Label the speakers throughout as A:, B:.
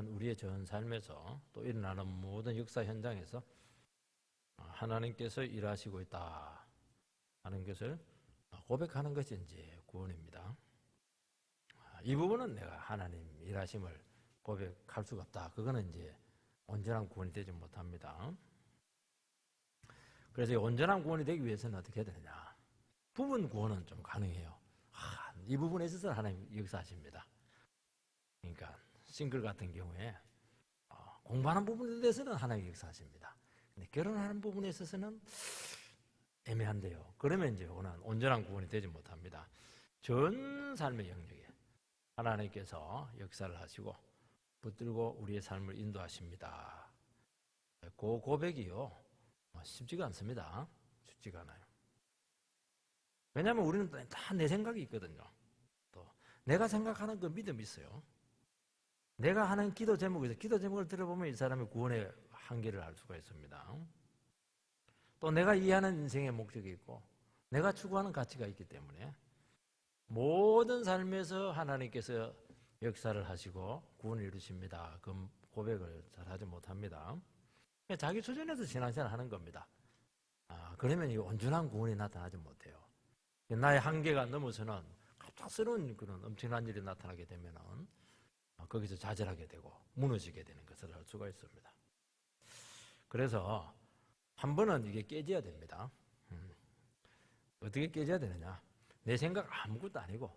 A: 우리는 우리의 전 삶에서 또 일어나는 모든 역사 현장에서 하나님께서 일하시고 있다 하는 것을 고백하는 것이 이제 구원입니다. 이 부분은 내가 하나님 일하심을 고백할 수가 없다. 그거는 이제 온전한 구원이 되지 못합니다. 그래서 온전한 구원이 되기 위해서는 어떻게 해야 되느냐? 부분 구원은 좀 가능해요. 이 부분에 있어서 하나님 역사하십니다. 그러니까 싱글 같은 경우에 공부하는 부분에 대해서는 하나님 역사하십니다. 근데 결혼하는 부분에 있어서는 애매한데요. 그러면 이제 이거는 온전한 구원이 되지 못합니다. 전 삶의 영역에 하나님께서 역사를 하시고 붙들고 우리의 삶을 인도하십니다. 그 고백이요 쉽지가 않습니다. 쉽지가 않아요. 왜냐하면 우리는 다 내 생각이 있거든요. 또 내가 생각하는 그 믿음이 있어요. 내가 하는 기도 제목에서 기도 제목을 들어보면 이 사람의 구원의 한계를 알 수가 있습니다. 또 내가 이해하는 인생의 목적이 있고 내가 추구하는 가치가 있기 때문에 모든 삶에서 하나님께서 역사를 하시고 구원을 이루십니다. 그 고백을 잘 하지 못합니다. 자기 수준에서 신앙생활을 하는 겁니다. 그러면 이 온전한 구원이 나타나지 못해요. 나의 한계가 넘어서는 갑작스러운 그런 엄청난 일이 나타나게 되면은 거기서 좌절하게 되고 무너지게 되는 것을 알 수가 있습니다. 그래서 한 번은 이게 깨져야 됩니다. 어떻게 깨져야 되느냐? 내 생각 아무것도 아니고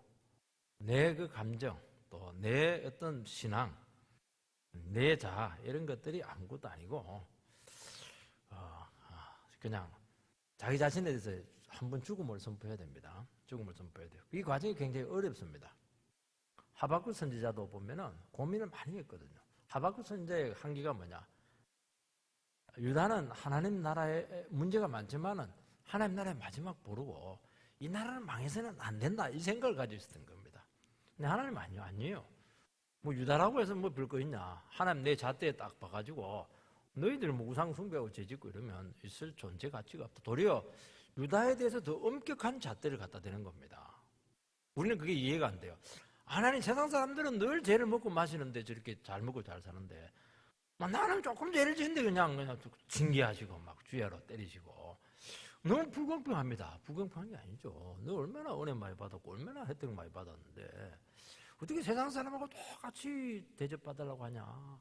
A: 내 그 감정 또 내 어떤 신앙, 내 자아 이런 것들이 아무것도 아니고 그냥 자기 자신에 대해서 한번 죽음을 선포해야 됩니다. 죽음을 선포해야 돼요. 이 과정이 굉장히 어렵습니다. 하박국 선지자도 보면은 고민을 많이 했거든요. 하박국 선지자의 한계가 뭐냐? 유다는 하나님 나라에 문제가 많지만은 하나님 나라의 마지막 보르고 이 나라는 망해서는 안 된다 이 생각을 가지고 있었던 겁니다. 근데 하나님 아니에요. 뭐 유다라고 해서 뭐 별 거 있냐? 하나님 내 잣대에 딱 봐가지고 너희들 뭐 우상 숭배하고 죄짓고 이러면 있을 존재 가치가 없다. 도리어 유다에 대해서 더 엄격한 잣대를 갖다 대는 겁니다. 우리는 그게 이해가 안 돼요. 하나님 세상 사람들은 늘 죄를 먹고 마시는데 저렇게 잘 먹고 잘 사는데 나는 조금 죄를 짓는데 그냥 징계하시고 막 주야로 때리시고 너무 불공평합니다. 불공평한 게 아니죠. 너 얼마나 은혜 많이 받았고 얼마나 혜택 많이 받았는데 어떻게 세상 사람하고 똑같이 대접받으려고 하냐.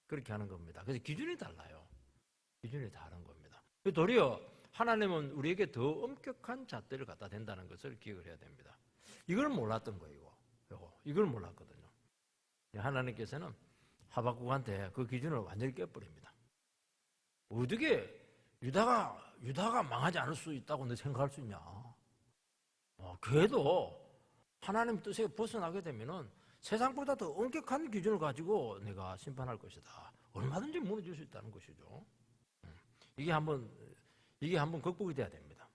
A: 그렇게 하는 겁니다. 그래서 기준이 달라요. 기준이 다른 겁니다. 도리어 하나님은 우리에게 더 엄격한 잣대를 갖다 댄다는 것을 기억을 해야 됩니다. 이걸 몰랐던 거예요. 이걸 몰랐거든요. 하나님께서는 하박국한테 그 기준을 완전히 깨버립니다. 어떻게 유다가 망하지 않을 수 있다고 너 생각할 수 있냐? 그래도 하나님 뜻에 벗어나게 되면은 세상보다 더 엄격한 기준을 가지고 내가 심판할 것이다. 얼마든지 무너질 수 있다는 것이죠. 이게 한번 극복이 돼야 됩니다.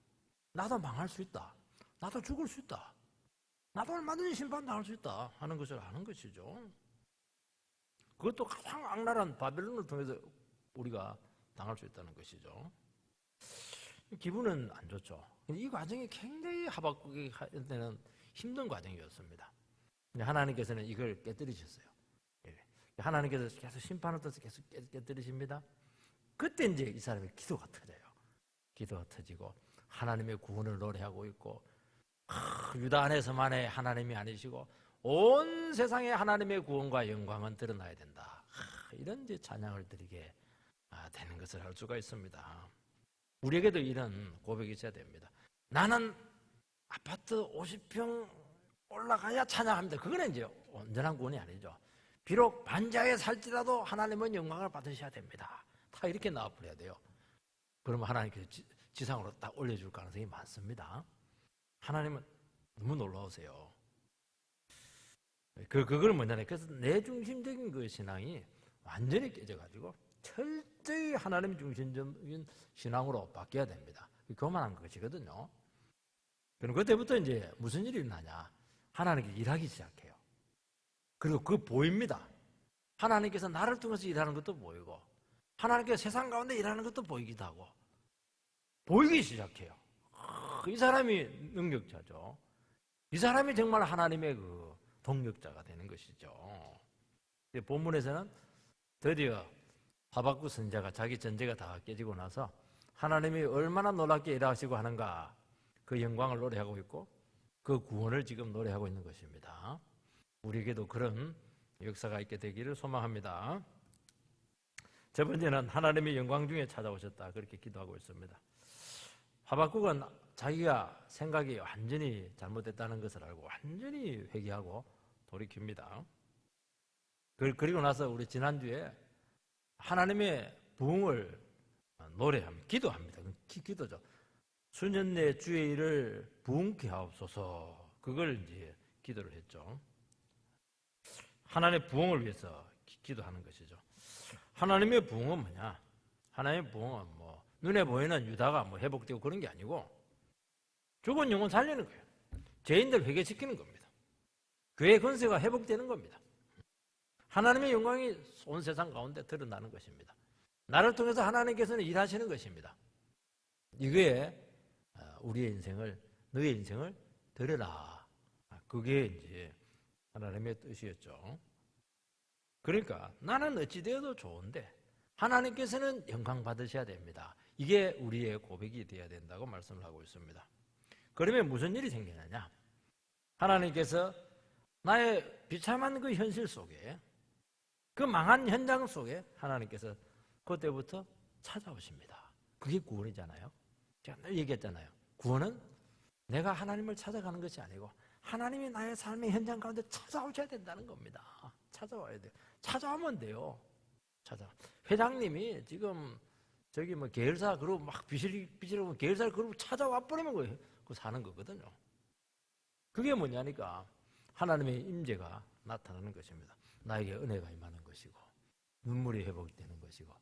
A: 나도 망할 수 있다. 나도 죽을 수 있다. 나도 얼마든지 심판당할 수 있다 하는 것을 아는 것이죠. 그것도 가장 악랄한 바벨론을 통해서 우리가 당할 수 있다는 것이죠. 기분은 안 좋죠. 이 과정이 굉장히 하박국에게는 힘든 과정이었습니다. 하나님께서는 이걸 깨뜨리셨어요. 하나님께서 계속 심판을 통해서 계속 깨뜨리십니다. 그때 이제 이 사람의 기도가 터져요. 기도가 터지고 하나님의 구원을 노래하고 있고 유다 안에서만의 하나님이 아니시고 온 세상에 하나님의 구원과 영광은 드러나야 된다. 이런 이제 찬양을 드리게 되는 것을 알 수가 있습니다. 우리에게도 이런 고백이 있어야 됩니다. 나는 아파트 50평 올라가야 찬양합니다. 그거는 이제 온전한 구원이 아니죠. 비록 반지하에 살지라도 하나님은 영광을 받으셔야 됩니다. 다 이렇게 나와버려야 돼요. 그러면 하나님께서 지상으로 딱 올려줄 가능성이 많습니다. 하나님은 너무 놀라우세요. 그걸 뭐냐면 그래서 내 중심적인 그 신앙이 완전히 깨져가지고 철저히 하나님 중심적인 신앙으로 바뀌어야 됩니다. 교만한 것이거든요. 그럼 그때부터 이제 무슨 일이 일어나냐? 하나님께 일하기 시작해요. 그리고 그거 보입니다. 하나님께서 나를 통해서 일하는 것도 보이고 하나님께서 세상 가운데 일하는 것도 보이기도 하고 보이기 시작해요. 이 사람이 능력자죠. 이 사람이 정말 하나님의 그 동력자가 되는 것이죠. 본문에서는 드디어 하박국 선지자가 자기 전제가 다 깨지고 나서 하나님이 얼마나 놀랍게 일하시고 하는가, 그 영광을 노래하고 있고 그 구원을 지금 노래하고 있는 것입니다. 우리에게도 그런 역사가 있게 되기를 소망합니다. 첫 번째는 하나님의 영광 중에 찾아오셨다, 그렇게 기도하고 있습니다. 하박국은 자기가 생각이 완전히 잘못됐다는 것을 알고 완전히 회개하고 돌이킵니다. 그리고 나서 우리 지난주에 하나님의 부흥을 노래합니다. 기도합니다. 기도죠. 수년 내 주의 일을 부흥케 하옵소서, 그걸 이제 기도를 했죠. 하나님의 부흥을 위해서 기도하는 것이죠. 하나님의 부흥은 뭐냐? 하나님의 부흥은 뭐 눈에 보이는 유다가 뭐 회복되고 그런 게 아니고 죽은 영혼 살리는 거예요. 죄인들 회개시키는 겁니다. 교회 권세가 회복되는 겁니다. 하나님의 영광이 온 세상 가운데 드러나는 것입니다. 나를 통해서 하나님께서는 일하시는 것입니다. 이거에 우리의 인생을, 너의 인생을 드려라, 그게 이제 하나님의 뜻이었죠. 그러니까 나는 어찌되어도 좋은데 하나님께서는 영광 받으셔야 됩니다. 이게 우리의 고백이 되어야 된다고 말씀을 하고 있습니다. 그러면 무슨 일이 생기느냐? 하나님께서 나의 비참한 그 현실 속에, 그 망한 현장 속에 하나님께서 그때부터 찾아오십니다. 그게 구원이잖아요. 제가 늘 얘기했잖아요. 구원은 내가 하나님을 찾아가는 것이 아니고 하나님이 나의 삶의 현장 가운데 찾아오셔야 된다는 겁니다. 찾아와야 돼요. 찾아오면 돼요. 회장님이 지금 저기 뭐 계열사 그룹 막 비실비실하고 계열사 그룹 찾아와 버리면 그거 사는 거거든요. 그게 뭐냐니까 하나님의 임재가 나타나는 것입니다. 나에게 은혜가 임하는 것이고 눈물이 회복되는 것이고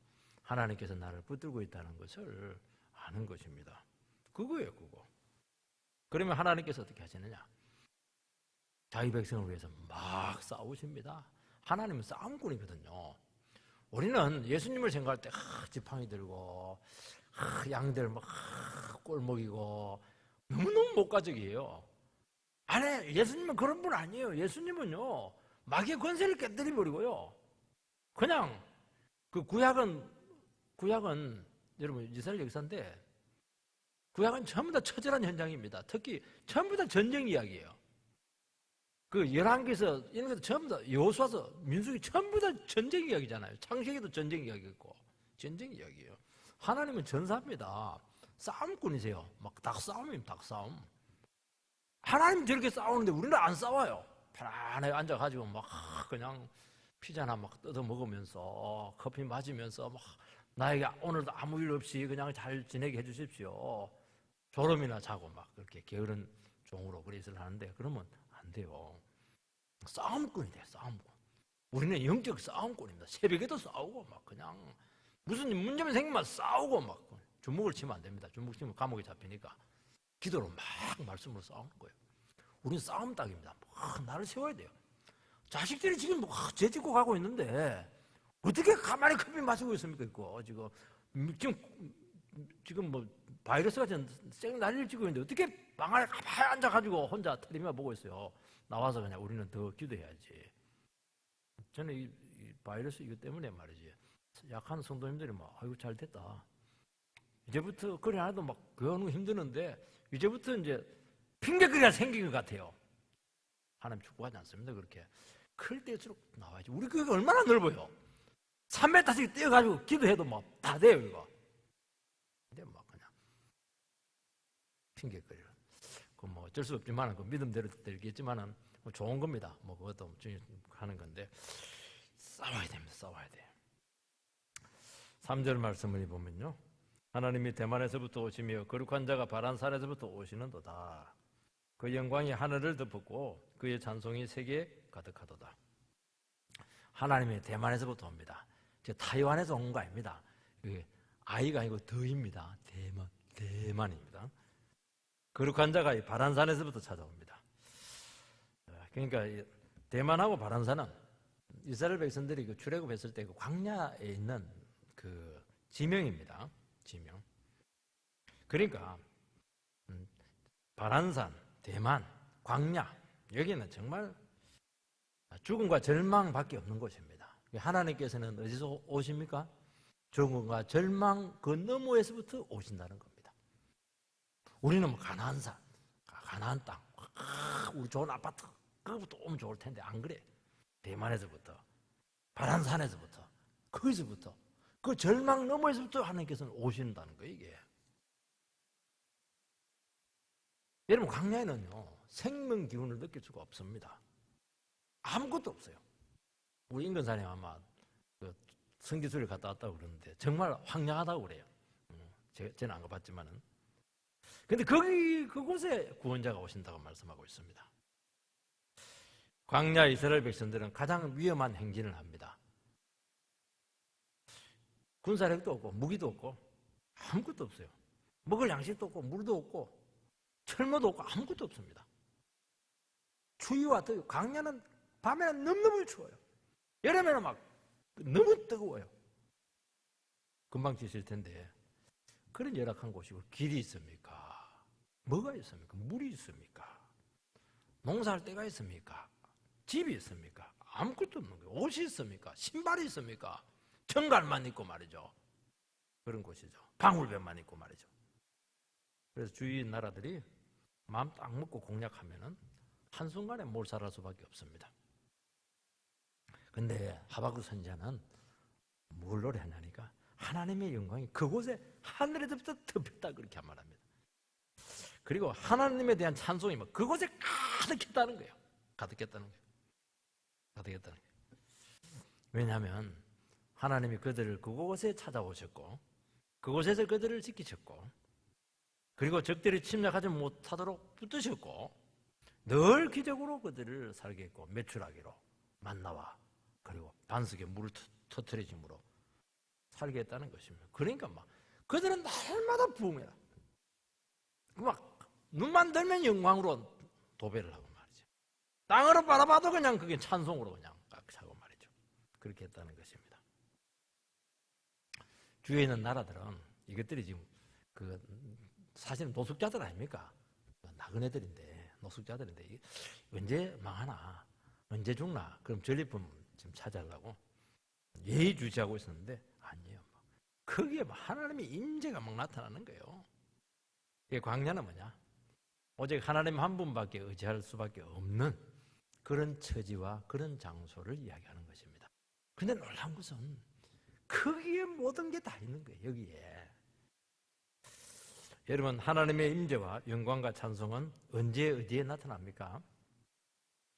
A: 하나님께서 나를 붙들고 있다는 것을 아는 것입니다. 그거예요, 그거. 그러면 하나님께서 어떻게 하시느냐? 자기 백성을 위해서 막 싸우십니다. 하나님은 싸움꾼이거든요. 우리는 예수님을 생각할 때 지팡이 들고 양들 막 꼴먹이고 너무너무 목가적이에요. 아니, 예수님은 그런 분 아니에요. 예수님은요, 마귀의 권세를 깨뜨려버리고요, 그냥 그 구약은 여러분 이스라엘 역사인데 구약은 전부 다 처절한 현장입니다. 특히 전부 다 전쟁 이야기예요. 그 열왕기에서 이런 것도 전부 다 여호수아서 민수기 전부 다 전쟁 이야기잖아요. 창세기도 전쟁 이야기였고 전쟁 이야기예요. 하나님은 전사입니다. 싸움꾼이세요. 막 닭싸움입니다. 닭싸움. 하나님 저렇게 싸우는데 우리는 안 싸워요. 편안하게 앉아가지고 막 그냥 피자나 막 뜯어 먹으면서 커피 마시면서 막 나에게 오늘도 아무 일 없이 그냥 잘 지내게 해주십시오. 졸음이나 자고 막 그렇게 게으른 종으로 그리스를 하는데 그러면 안 돼요. 싸움꾼이 돼요. 싸움꾼. 우리는 영적 싸움꾼입니다. 새벽에도 싸우고 막 그냥 무슨 문제만 생기면 싸우고 막 주먹을 치면 안 됩니다. 주먹 치면 감옥에 잡히니까 기도로 막 말씀으로 싸우는 거예요. 우리는 싸움 딱입니다. 나를 세워야 돼요. 자식들이 지금 죄짓고 가고 있는데 어떻게 가만히 커피 마시고 있습니까? 있고 지금 뭐 바이러스가 쌩 난리를 치고 있는데 어떻게 방 안에 가만히 앉아가지고 혼자 텔레비만 보고 있어요. 나와서 그냥 우리는 더 기도해야지. 저는 이 바이러스 이거 때문에 말이지, 약한 성도님들이 막 아이고 잘 됐다, 이제부터 그래 안 해도 막 그거는 힘드는데 이제부터 이제 핑계거리가 생긴 것 같아요. 하나님 축복하지 않습니다. 그렇게 클 때일수록 나와야지. 우리 교회가 얼마나 넓어요. 3m씩 뛰어가지고 기도해도 막 다 돼요 이거. 근데 막 그냥 핑계거리. 그 뭐 어쩔 수 없지만은 그 믿음대로 되겠지만은 뭐 좋은 겁니다. 뭐 그것도 하는 건데 싸워야 됩니다. 싸워야 돼. 3절 말씀을 보면요, 하나님이 대만에서부터 오시며 거룩한 자가 바란산에서부터 오시는도다. 그 영광이 하늘을 덮었고 그의 찬송이 세계에 가득하도다. 하나님이 대만에서부터 옵니다. 타이완에서 온 거 아닙니다. 아이가 아니고 더입니다. 대만입니다. 거룩한 자가 이 바란산에서부터 찾아옵니다. 그러니까 대만하고 바란산은 이스라엘 백성들이 그 출애굽했을 때 그 광야에 있는 그 지명입니다. 지명. 그러니까 바란산, 대만, 광야, 여기는 정말 죽음과 절망밖에 없는 곳입니다. 하나님께서는 어디서 오십니까? 죽음과 절망 그 너머에서부터 오신다는 겁니다. 우리는 뭐 가나안 땅, 우리 좋은 아파트, 그거부터 오면 좋을 텐데 안 그래. 대만에서부터, 바란산에서부터, 거기서부터, 그 절망 너머에서부터 하나님께서는 오신다는 거예요, 이게. 여러분, 광야에는요, 생명 기운을 느낄 수가 없습니다. 아무것도 없어요. 우리 인근사님 아마 그 성지순례 갔다 왔다고 그러는데 정말 황량하다고 그래요. 저는 안 가봤지만은. 근데 그곳에 구원자가 오신다고 말씀하고 있습니다. 광야 이스라엘 백성들은 가장 위험한 행진을 합니다. 군사력도 없고 무기도 없고 아무것도 없어요. 먹을 양식도 없고 물도 없고 철모도 없고 아무것도 없습니다. 추위와 더위, 광야는 밤에는 너무너무 추워요. 여름에는 막 너무 뜨거워요. 금방 지실 텐데 그런 열악한 곳이고 길이 있습니까? 뭐가 있습니까? 물이 있습니까? 농사할 때가 있습니까? 집이 있습니까? 아무것도 없는 거예요. 옷이 있습니까? 신발이 있습니까? 정갈만 입고 말이죠. 그런 곳이죠. 방울뱀만 입고 말이죠. 그래서 주위 나라들이 마음 딱 먹고 공략하면은 한순간에 몰살할 수밖에 없습니다. 근데 하박국 선지자는 뭘 노래하냐니까 하나님의 영광이 그곳에 하늘에서부터 덮였다 그렇게 말합니다. 그리고 하나님에 대한 찬송이 막 그곳에 가득했다는 거예요. 가득했다는 거예요. 왜냐하면 하나님이 그들을 그곳에 찾아오셨고 그곳에서 그들을 지키셨고 그리고 적들이 침략하지 못하도록 붙드셨고 늘 기적으로 그들을 살게 했고 매출하기로 만나와 그리고 반석에 물을 터뜨리심으로 살게 했다는 것입니다. 그러니까 막 그들은 날마다 부흥해요. 막 눈만 들면 영광으로 도배를 하고 말이죠. 땅으로 바라봐도 그냥 그게 찬송으로 그냥 꽉 차고 말이죠. 그렇게 했다는 것입니다. 주위에 있는 나라들은 이것들이 지금 그 사실은 노숙자들 아닙니까? 나그네들인데 노숙자들인데 언제 망하나 언제 죽나 그럼 전리품 좀 찾아려고 예의주시하고 있었는데 아니에요. 거기에 하나님의 임재가 막 나타나는 거예요. 이게 광야는 뭐냐? 오직 하나님 한 분밖에 의지할 수밖에 없는 그런 처지와 그런 장소를 이야기하는 것입니다. 그런데 놀라운 것은 거기에 모든 게 다 있는 거예요. 여기에. 여러분 하나님의 임재와 영광과 찬송은 언제 어디에 나타납니까?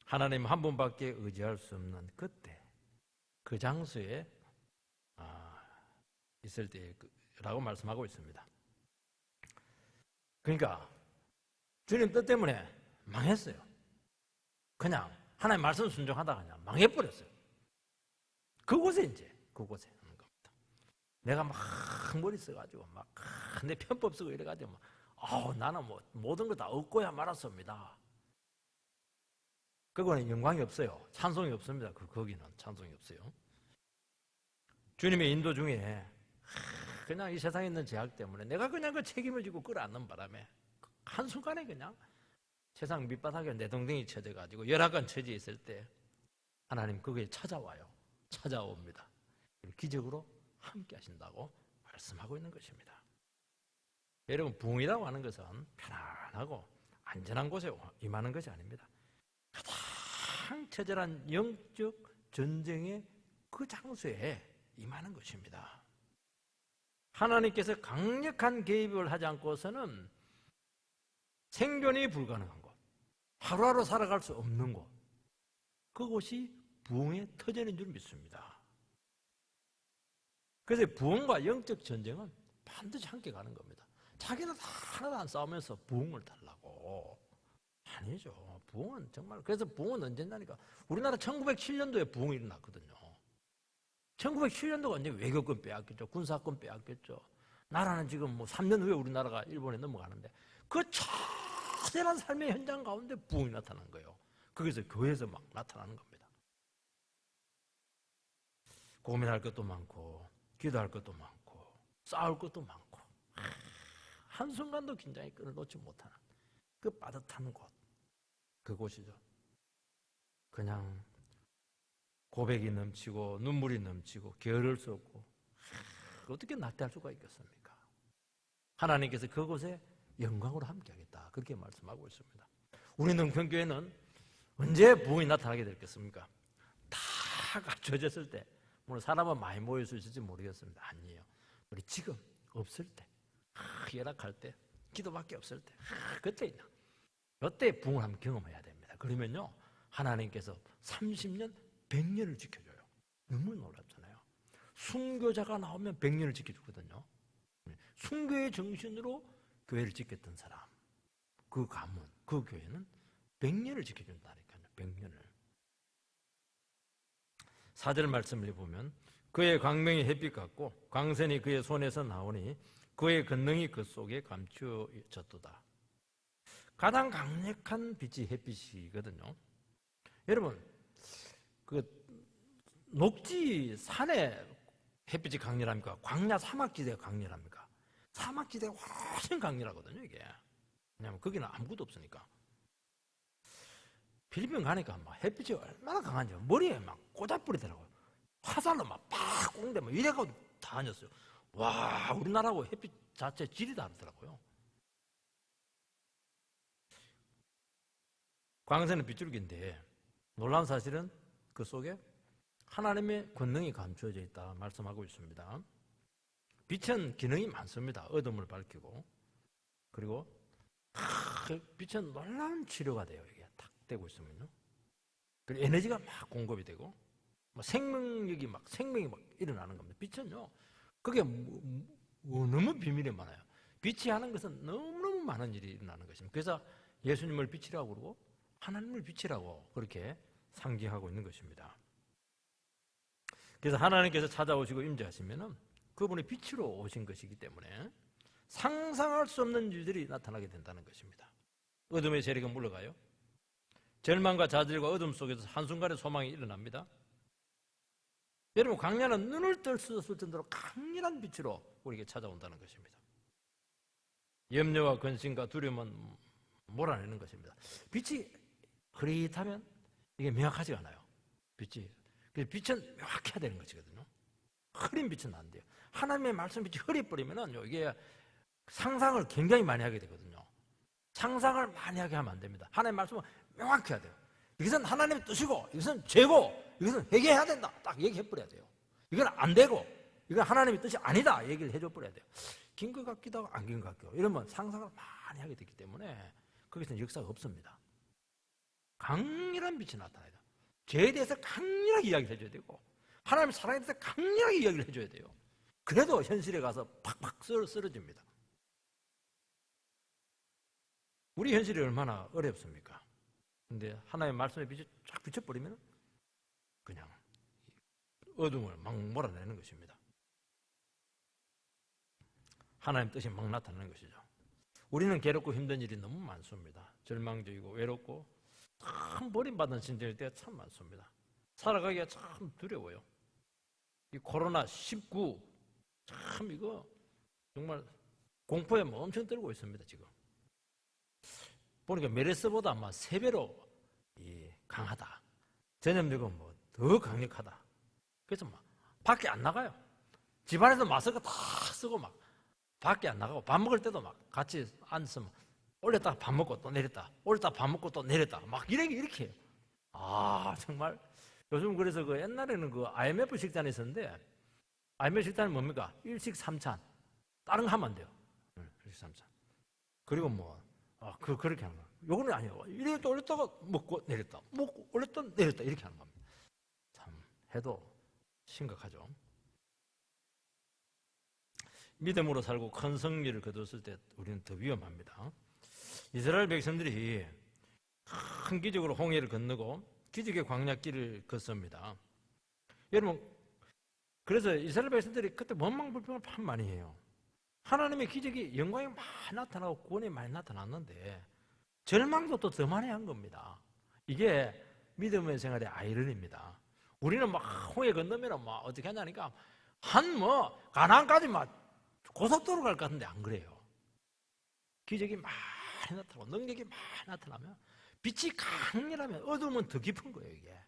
A: 하나님 한 분밖에 의지할 수 없는 그때 그 장소에 있을 때라고 말씀하고 있습니다. 그러니까 주님 뜻 때문에 망했어요. 그냥 하나님 말씀 순종하다가 그냥 망해버렸어요. 그곳에 하는 겁니다. 내가 막 머리 써가지고 막 내 편법 쓰고 이래가지고 막 나는 뭐 모든 거 다 얻고야 말았습니다. 그거는 영광이 없어요. 찬송이 없습니다. 거기는 찬송이 없어요. 주님의 인도 중에 그냥 이 세상에 있는 제약 때문에 내가 그냥 그 책임을 지고 끌어안는 바람에 한순간에 그냥 세상 밑바닥에 내동댕이 쳐져가지고 열악한 처지에 있을 때 하나님 거기에 찾아옵니다. 기적으로 함께 하신다고 말씀하고 있는 것입니다. 여러분 부흥이라고 하는 것은 편안하고 안전한 곳에 임하는 것이 아닙니다. 가장 처절한 영적 전쟁의 그 장소에 임하는 것입니다. 하나님께서 강력한 개입을 하지 않고서는 생존이 불가능한 곳, 하루하루 살아갈 수 없는 곳, 그곳이 부흥의 터전인 줄 믿습니다. 그래서 부흥과 영적 전쟁은 반드시 함께 가는 겁니다. 자기는 하나도 안 싸우면서 부흥을 달라고. 아니죠. 부흥은 정말, 그래서 부흥은 언제냐니까. 우리나라 1907년도에 부흥이 일어났거든요. 1907년도가 언제 외교권 빼앗겼죠. 군사권 빼앗겼죠. 나라는 지금 3년 후에 우리나라가 일본에 넘어가는데 그 처절한 삶의 현장 가운데 부흥이 나타난 거예요. 거기서 교회에서 막 나타나는 겁니다. 고민할 것도 많고 기도할 것도 많고 싸울 것도 많고 한순간도 긴장의 끈을 놓지 못하는 그 빠듯한 곳, 그곳이죠. 그냥 고백이 넘치고 눈물이 넘치고 게으를 수 없고 어떻게 낙태할 수가 있겠습니까? 하나님께서 그곳에 영광으로 함께하겠다 그렇게 말씀하고 있습니다. 우리 능평교회는 언제 부흥이 나타나게 되겠습니까? 다 갖춰졌을 때, 물론 사람은 많이 모일 수 있을지 모르겠습니다. 아니에요. 우리 지금 없을 때, 열악할 때, 기도밖에 없을 때, 그때 있나? 그때 부흥을 한번 경험해야 됩니다. 그러면요, 하나님께서 30년, 100년을 지켜줘요. 너무 놀랍잖아요. 순교자가 나오면 100년을 지켜주거든요. 순교의 정신으로 교회를 지켰던 사람, 그 가문, 그 교회는 100년을 지켜준다니까요. 100년을. 4절 말씀을 보면 그의 광명이 햇빛 같고 광선이 그의 손에서 나오니 그의 권능이 그 속에 감추어졌도다. 가장 강력한 빛이 햇빛이거든요. 여러분, 그 녹지 산에 햇빛이 강렬합니까? 광야 사막지대가 강렬합니까? 사막지대가 훨씬 강렬하거든요, 이게. 왜냐하면 거기는 아무것도 없으니까. 필리핀 가니까 막 햇빛이 얼마나 강한지 머리에 막 꽂아버리더라고요. 화살로 막 팍 꽂는데 막 이래가지고 다 다녔어요. 와, 우리나라하고 햇빛 자체 질이 다르더라고요. 광선은 빗줄기인데 놀라운 사실은 그 속에 하나님의 권능이 감추어져 있다 말씀하고 있습니다. 빛은 기능이 많습니다. 어둠을 밝히고, 그리고 빛은 놀라운 치료가 돼요. 이게 탁 되고 있으면요. 그리고 에너지가 막 공급이 되고, 생명력이 생명이 막 일어나는 겁니다. 빛은요, 그게 너무 비밀이 많아요. 빛이 하는 것은 너무너무 많은 일이 일어나는 것입니다. 그래서 예수님을 빛이라고 그러고 하나님을 빛이라고 그렇게 상징하고 있는 것입니다. 그래서 하나님께서 찾아오시고 임재하시면은 그분이 빛으로 오신 것이기 때문에 상상할 수 없는 일들이 나타나게 된다는 것입니다. 어둠의 세력은 물러가요. 절망과 좌절과 어둠 속에서 한순간에 소망이 일어납니다. 여러분, 광야는 눈을 뜰 수 없을 정도로 강렬한 빛으로 우리에게 찾아온다는 것입니다. 염려와 근심과 두려움은 몰아내는 것입니다. 빛이 흐릿하면 이게 명확하지가 않아요. 빛이. 그래서 빛은 명확해야 되는 것이거든요. 흐린 빛은 안 돼요. 하나님의 말씀 빛이 흐릿버리면 이게 상상을 굉장히 많이 하게 되거든요. 상상을 많이 하게 하면 안 됩니다. 하나님의 말씀은 명확해야 돼요. 이것은 하나님의 뜻이고, 이것은 죄고, 이것은 회개해야 된다. 딱 얘기해버려야 돼요. 이건 안 되고, 이건 하나님의 뜻이 아니다. 얘기를 해줘버려야 돼요. 긴 것 같기도 하고 안 긴 것 같기도 하고, 이러면 상상을 많이 하게 되기 때문에 거기서는 역사가 없습니다. 강렬한 빛이 나타나야 돼요. 죄에 대해서 강렬하게 이야기를 해줘야 되고, 하나님의 사랑에 대해서 강렬하게 이야기를 해줘야 돼요. 그래도 현실에 가서 팍팍 쓰러집니다. 우리 현실이 얼마나 어렵습니까? 근데 하나님의 말씀에 빛이 쫙 비춰버리면 그냥 어둠을 막 몰아내는 것입니다. 하나님 뜻이 막 나타나는 것이죠. 우리는 괴롭고 힘든 일이 너무 많습니다. 절망적이고 외롭고 참 버림받은 신들일 때가 참 많습니다. 살아가기가 참 두려워요. 이 코로나19 참 이거 정말 공포에 엄청 떨고 있습니다. 지금 보니까 메르스보다 아마 3배로 강하다. 전염력은 더 강력하다. 그래서 막 밖에 안 나가요. 집안에서 마스크 다 쓰고 막 밖에 안 나가고, 밥 먹을 때도 막 같이 앉아서 막 올렸다가 밥 먹고 또 내렸다, 올렸다가 밥 먹고 또 내렸다, 막 이렇게 해요. 아, 정말 요즘 그래서 그 옛날에는 그 IMF 식단이 있었는데, IMF 식단은 뭡니까? 일식 삼찬. 다른 거 하면 안 돼요. 일식 삼찬. 그리고 그렇게 하는 거예요. 요거는 아니에요. 이렇게 올렸다가 먹고 내렸다, 먹고 올렸다 내렸다 이렇게 하는 겁니다. 참 해도 심각하죠. 믿음으로 살고 큰 승리를 거뒀을 때 우리는 더 위험합니다. 이스라엘 백성들이 큰 기적으로 홍해를 건너고 기적의 광야길을 걷습니다. 여러분, 그래서 이스라엘 백성들이 그때 원망불평을 참 많이 해요. 하나님의 기적이 영광이 많이 나타나고 구원이 많이 나타났는데 절망도 또 더 많이 한 겁니다. 이게 믿음의 생활의 아이러니입니다. 우리는 막 홍해 건너면 막 어떻게 하냐니까 가나안까지 막 고속도로 갈 것 같은데 안 그래요. 기적이 많이 나타나고 능력이 많이 나타나면, 빛이 강렬하면 어둠은 더 깊은 거예요. 이게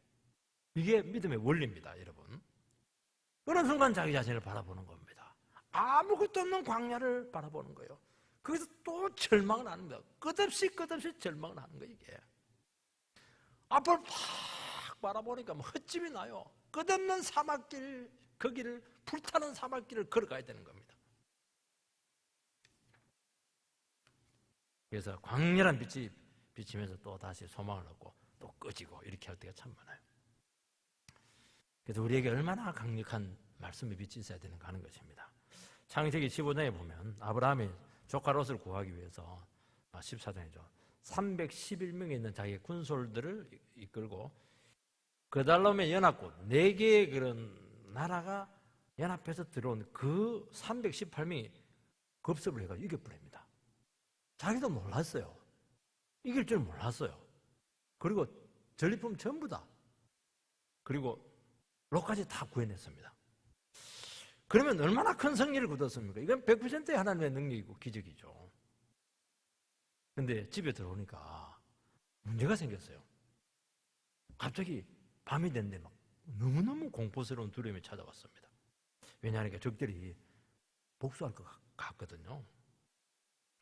A: 이게 믿음의 원리입니다, 여러분. 어느 순간 자기 자신을 바라보는 겁니다. 아무것도 없는 광야를 바라보는 거예요. 거기서 또 절망을 하는 거예요. 끝없이 절망을 하는 거예요, 이게. 앞을 팍 바라보니까 뭐 헛짐이 나요. 끝없는 사막길, 거기를 불타는 사막길을 걸어가야 되는 겁니다. 그래서 광렬한 빛이 비치면서 또 다시 소망을 얻고 또 꺼지고 이렇게 할 때가 참 많아요. 그래서 우리에게 얼마나 강력한 말씀의 빛이 있어야 되는가 하는 것입니다. 창세기 15장에 보면 아브라함이 조카 롯을 구하기 위해서 14장이죠. 311명에 있는 자기의 군솔들을 이끌고 그달롬의 연합국 4개의 그런 나라가 연합해서 들어온 그 318명이 급습을 해가지고 이겨버립니다. 자기도 몰랐어요. 이길 줄 몰랐어요. 그리고 전리품 전부 다, 그리고 롯까지 다 구해냈습니다. 그러면 얼마나 큰 승리를 거뒀습니까? 이건 100%의 하나님의 능력이고 기적이죠. 근데 집에 들어오니까 문제가 생겼어요. 갑자기 밤이 됐는데 막 너무너무 공포스러운 두려움이 찾아왔습니다. 왜냐하니까 적들이 복수할 것 같거든요.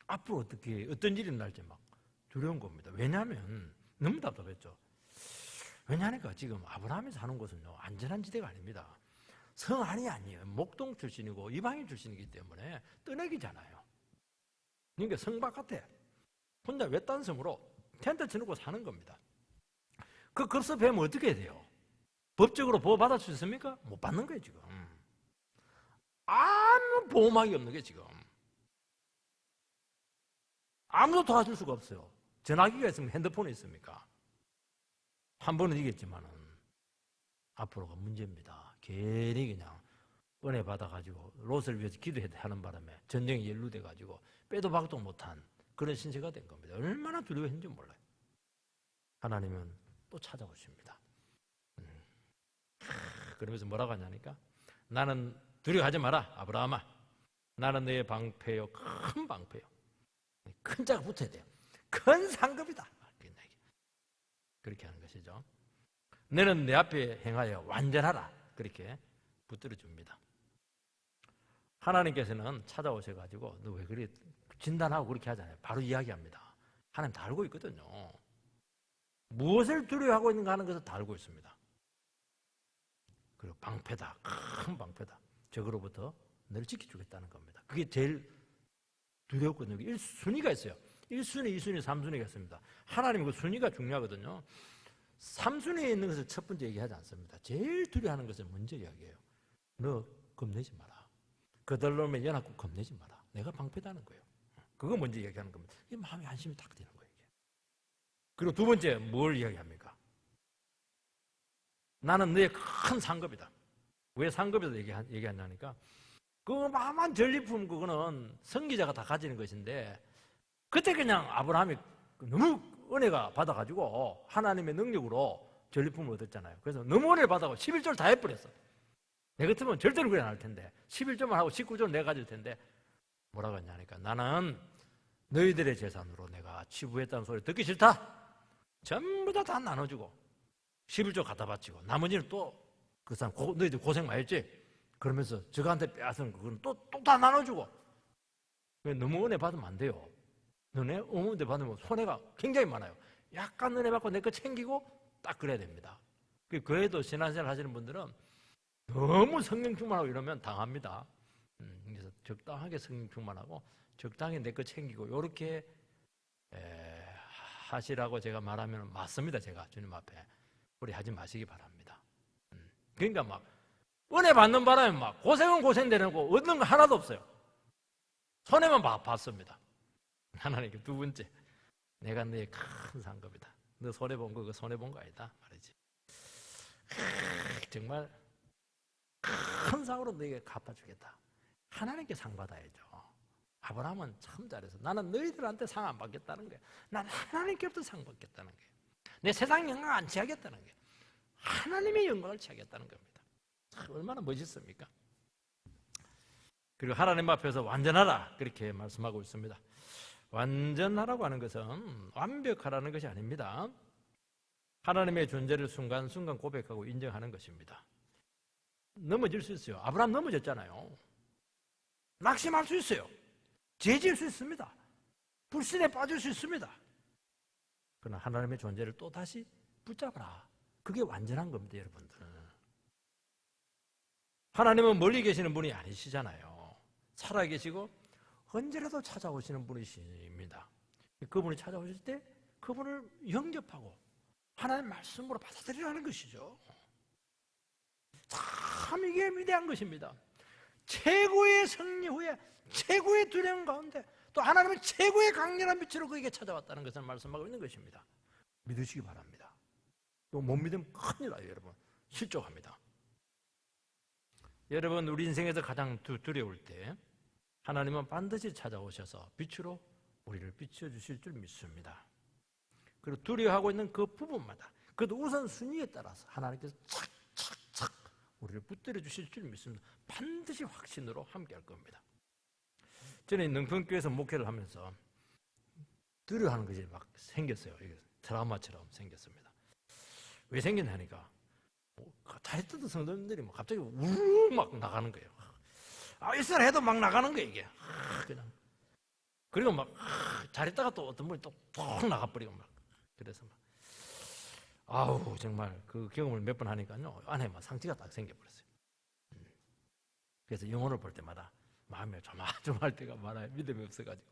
A: 앞으로 어떤 일이 날지 막 두려운 겁니다. 왜냐하면 너무 답답했죠. 왜냐하니까 지금 아브라함이 사는 곳은요, 안전한 지대가 아닙니다. 성 안이 아니에요. 목동 출신이고 이방인 출신이기 때문에 떠내기잖아요. 그러니까 성 바깥에 혼자 외딴 성으로 텐트 쳐놓고 사는 겁니다. 그 급습하면 어떻게 해야 돼요? 법적으로 보호받을 수 있습니까? 못 받는 거예요, 지금. 아무 보호막이 없는 게 지금. 아무도 도와줄 수가 없어요. 전화기가 있으면 핸드폰이 있습니까? 한 번은 이겼지만은 앞으로가 문제입니다. 괜히 그냥 은혜 받아가지고 롯을 위해서 기도하는 바람에 전쟁에 연루돼가지고 빼도 박도 못한 그런 신세가 된 겁니다. 얼마나 두려워했는지 몰라요. 하나님은 또 찾아오십니다. 그러면서 뭐라고 하냐니까, 나는 두려워하지 마라 아브라함아, 나는 너의 방패요, 큰 방패요. 큰 자가 붙어야 돼요. 큰 상급이다. 그렇게 하는 것이죠. 너는 내 앞에 행하여 완전하라. 그렇게 붙들어 줍니다. 하나님께서는 찾아오셔가지고 너 왜 그래 진단하고 그렇게 하잖아요. 바로 이야기합니다. 하나님 다 알고 있거든요. 무엇을 두려워하고 있는가 하는 것을 다 알고 있습니다. 그리고 방패다, 큰 방패다. 적으로부터 너를 지켜주겠다는 겁니다. 그게 제일 두렵거든요. 1순위가 있어요. 1순위, 2순위, 3순위가 있습니다. 하나님 그 순위가 중요하거든요. 3순위에 있는 것을 첫 번째 얘기하지 않습니다. 제일 두려워하는 것을 먼저 이야기해요. 너 겁내지 마라. 그들놈의 연합국 겁내지 마라. 내가 방패다는 거예요. 그거 먼저 이야기하는 겁니다. 이 마음에 안심이 딱 되는 거예요. 이게. 그리고 두 번째 뭘 이야기합니까? 나는 너의 큰 상급이다. 왜 상급이다 얘기하냐니까, 그 마만 전리품 그거는 선기자가 다 가지는 것인데, 그때 그냥 아브라함이 너무 은혜가 받아가지고 하나님의 능력으로 전리품을 얻었잖아요. 그래서 너무 은혜를 받아서 11조를 다 해버렸어. 내 같으면 절대로 그래 안 할 텐데 11조만 하고 19조를 내가 가질 텐데 뭐라고 했냐니까, 나는 너희들의 재산으로 내가 치부했다는 소리 듣기 싫다. 전부 다 나눠주고 11조 갖다 바치고 나머지는 또 그 사람 너희들 고생 많이 했지? 그러면서 저한테 빼앗은 그거는 또 다 나눠주고. 너무 은혜 받으면 안 돼요. 너네 은혜 받으면 손해가 굉장히 많아요. 약간 은혜 받고 내 거 챙기고 딱 그래야 됩니다. 그 교회도 신앙생활 하시는 분들은 너무 성령 충만하고 이러면 당합니다. 그래서 적당하게 성령 충만하고 적당히 내 거 챙기고 이렇게 하시라고 제가 말하면 맞습니다. 제가 주님 앞에 우리 하지 마시기 바랍니다. 그러니까 막 은혜 받는 바람에 막 고생은 고생되고 얻는 거 하나도 없어요. 손해만 봤습니다. 하나님께 두 번째, 내가 너의 큰 상급이다. 너 손해본 거, 그 손해본 거 아니다 말이지. 정말 큰 상으로 너에게 갚아주겠다. 하나님께 상 받아야죠. 아브라함은 참 잘해서 나는 너희들한테 상 안 받겠다는 거예요. 난 하나님께부터 상 받겠다는 거예요. 내 세상 영광 안 취하겠다는 거예요. 하나님의 영광을 취하겠다는 겁니다. 얼마나 멋있습니까? 그리고 하나님 앞에서 완전하라 그렇게 말씀하고 있습니다. 완전하라고 하는 것은 완벽하라는 것이 아닙니다. 하나님의 존재를 순간순간 고백하고 인정하는 것입니다. 넘어질 수 있어요. 아브라함 넘어졌잖아요. 낙심할 수 있어요. 죄질 수 있습니다. 불신에 빠질 수 있습니다. 그러나 하나님의 존재를 또 다시 붙잡아라. 그게 완전한 겁니다, 여러분들. 하나님은 멀리 계시는 분이 아니시잖아요. 살아계시고 언제라도 찾아오시는 분이십니다. 그분이 찾아오실 때 그분을 영접하고 하나님의 말씀으로 받아들이라는 것이죠. 참 이게 위대한 것입니다. 최고의 승리 후에 최고의 두려움 가운데 또 하나님은 최고의 강렬한 빛으로 그에게 찾아왔다는 것을 말씀하고 있는 것입니다. 믿으시기 바랍니다. 또 못 믿으면 큰일 나요, 여러분. 실족합니다. 여러분, 우리 인생에서 가장 두려울 때 하나님은 반드시 찾아오셔서 빛으로 우리를 비춰주실 줄 믿습니다. 그리고 두려워하고 있는 그 부분마다 그것도 우선순위에 따라서 하나님께서 착착착 우리를 붙들어 주실 줄 믿습니다. 반드시 확신으로 함께 할 겁니다. 저는 능평교회에서 목회를 하면서 두려워하는 것이 막 생겼어요. 이게 트라우마처럼 생겼습니다. 왜 생겼냐니까 잘했던 성도님들이 막 갑자기 우르르 막 나가는 거예요. 일설 해도 막 나가는 거예요, 이게. 그냥. 그리고 막 잘했다가 또 어떤 분이 또 나가버리고 막. 그래서 막 아우 정말 그 경험을 몇 번 하니까요 안에 막 상처가 딱 생겨버렸어요. 그래서 영혼을 볼 때마다 마음이 조마조마할 때가 많아요. 믿음이 없어가지고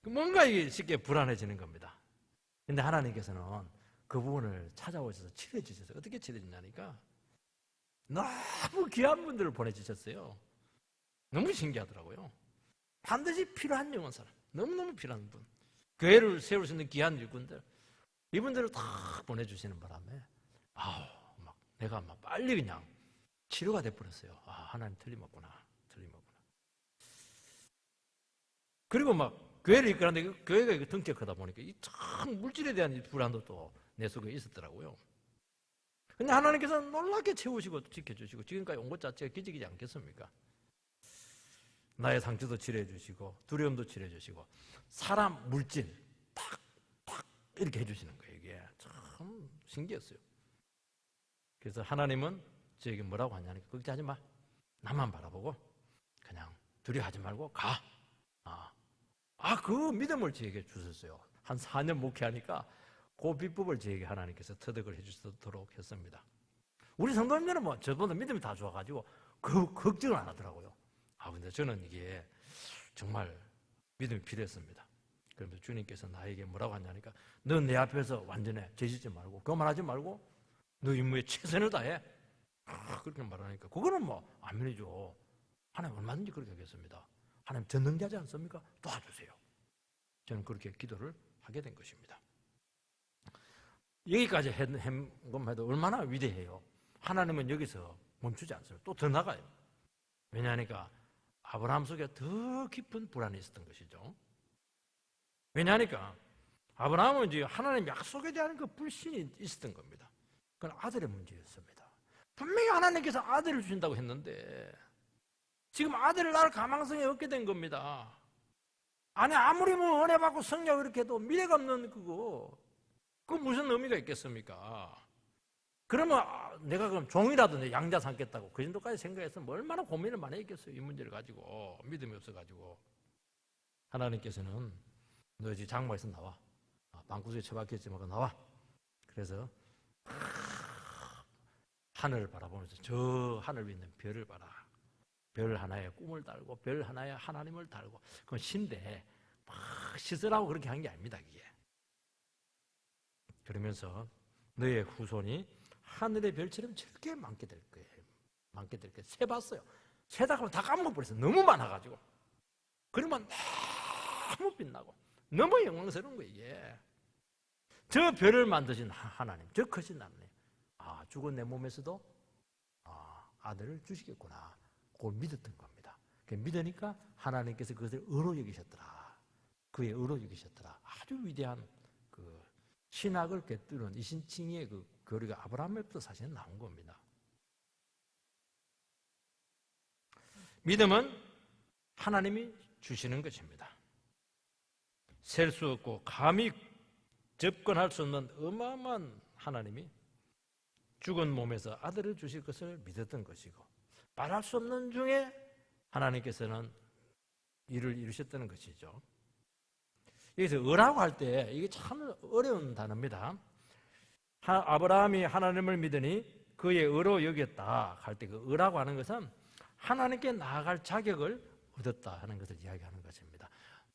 A: 뭔가 이게 쉽게 불안해지는 겁니다. 근데 하나님께서는 그 부분을 찾아오셔서 치료해 주셔서 어떻게 치료해 주냐니까 너무 귀한 분들을 보내주셨어요. 너무 신기하더라고요. 반드시 필요한 영혼 사람, 너무너무 필요한 분, 교회를 세울 수 있는 귀한 일꾼들, 이분들을 다 보내주시는 바람에 막 내가 막 빨리 그냥 치료가 돼버렸어요. 하나님 틀림없구나. 그리고 막 교회를 이끌었는데 교회가 등치가 크다 보니까 이 참 물질에 대한 불안도 또 내 속에 있었더라고요. 근데 하나님께서 놀랍게 채우시고 지켜주시고 지금까지 온 것 자체가 기적이지 않겠습니까? 나의 상처도 치료해 주시고 두려움도 치료해 주시고 사람, 물질 탁 이렇게 해주시는 거예요. 이게 참 신기했어요. 그래서 하나님은 저에게 뭐라고 하냐니까 걱정하지 마. 나만 바라보고 그냥 두려워하지 말고 가. 그 믿음을 저에게 주셨어요. 한 4년 목회하니까 그 비법을 저에게 하나님께서 터득을 해주시도록 했습니다. 우리 성도님들은 뭐 저보다 믿음이 다 좋아가지고 그 걱정을 안 하더라고요. 근데 저는 이게 정말 믿음이 필요했습니다. 그러면서 주님께서 나에게 뭐라고 하냐니까 너 내 앞에서 완전해. 죄짓지 말고 교만하지 말고 너 임무에 최선을 다해. 그렇게 말하니까 그거는 뭐 아멘이죠. 하나님 얼마든지 그렇게 하겠습니다. 하나님 전능자지 않습니까? 도와주세요. 저는 그렇게 기도를 하게 된 것입니다. 여기까지 해도 얼마나 위대해요. 하나님은 여기서 멈추지 않습니다. 또 더 나가요. 왜냐하니까 아브라함 속에 더 깊은 불안이 있었던 것이죠. 왜냐하니까 아브라함은 이제 하나님 약속에 대한 그 불신이 있었던 겁니다. 그건 아들의 문제였습니다. 분명히 하나님께서 아들을 주신다고 했는데 지금 아들을 낳을 가망성이 없게 된 겁니다. 아무리 뭐 은혜 받고 성령 이렇게 해도 미래가 없는 그거 무슨 의미가 있겠습니까? 그러면 내가 그럼 종이라도 내 양자 삼겠다고 그 정도까지 생각했으면 얼마나 고민을 많이 했겠어요. 이 문제를 가지고 믿음이 없어가지고. 하나님께서는 너 지금 장막에서 나와. 방구석에 처박혔지만 나와. 그래서 하늘을 바라보면서 저 하늘 위에 있는 별을 봐라. 별 하나에 꿈을 달고 별 하나에 하나님을 달고 그건 신데 막 씻으라고 그렇게 한 게 아닙니다. 그게. 그러면서 너의 후손이 하늘의 별처럼 저렇게 많게 될 거예요. 많게 될 거예요. 세봤어요. 세다가 다 까먹어버렸어요. 너무 많아가지고. 그러면 너무 빛나고 너무 영광스러운 거예요. 이게. 저 별을 만드신 하나님, 저 크신 하나님. 죽은 내 몸에서도 아들을 주시겠구나. 그걸 믿었던 겁니다. 믿으니까 하나님께서 그것을 의로 여기셨더라. 그의 의로 여기셨더라. 아주 위대한 그 신학을 꿰뚫은 이신칭의 그 교리가 아브라함에부터 사실은 나온 겁니다. 믿음은 하나님이 주시는 것입니다. 셀 수 없고 감히 접근할 수 없는 어마어마한 하나님이 죽은 몸에서 아들을 주실 것을 믿었던 것이고, 말할 수 없는 중에 하나님께서는 일을 이루셨다는 것이죠. 여기서 의라고 할 때 이게 참 어려운 단어입니다. 아브라함이 하나님을 믿으니 그의 의로 여겼다 할 때 그 의라고 하는 것은 하나님께 나아갈 자격을 얻었다 하는 것을 이야기하는 것입니다.